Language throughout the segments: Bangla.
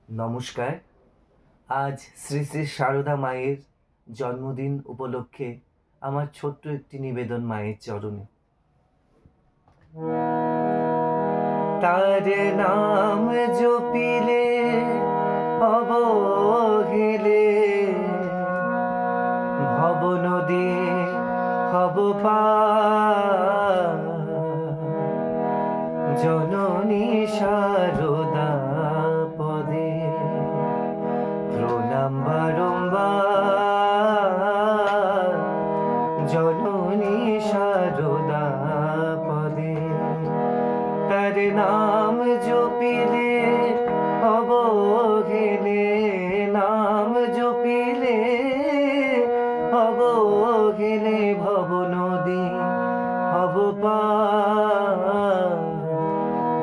নমস্কার। আজ শ্রী শ্রী সারদা মায়ের জন্মদিন উপলক্ষে আমার ছোট্ট একটি নিবেদন মায়ের চরণে। তার নাম জপিলে অবহেলে ভব নদী হব পার। জননী সারদা পদে প্রণাম বারংবার। জননী সারদা পদে তার নাম জপিলে অবহেলে, নাম জপিলে অবহেলে ভব নদী হব পার।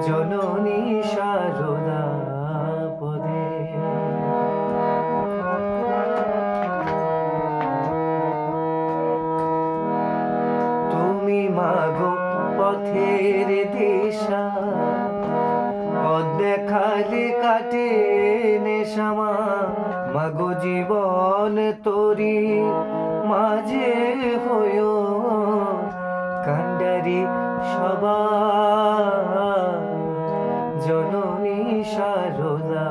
জননী সারদা পদে। তুমি মাগো পথের দিশা, পথ দেখালে কাটে নেশামা। মাগো জীবন তোরি মাঝে হয়ো কান্ডারি সবার। জননী সারদা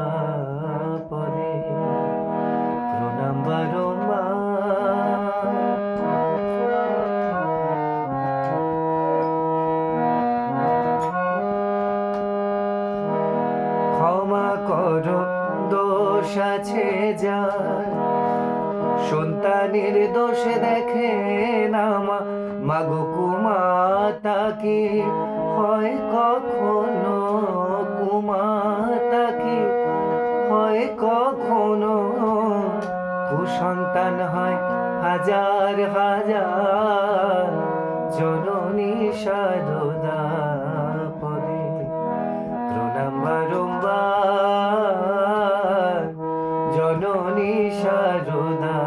পদে প্রণাম বারংবার। ক্ষমা করো দোষ আছে যার, সন্তানের দোষে দেখে না মা। মাগো কুমাতা কি হয় কখনো, কুমাতা কি হয় কখনো। কুসন্তান হয় হাজার হাজার। জননী সারদা পদে প্রণাম বারংবার। জননী সারদা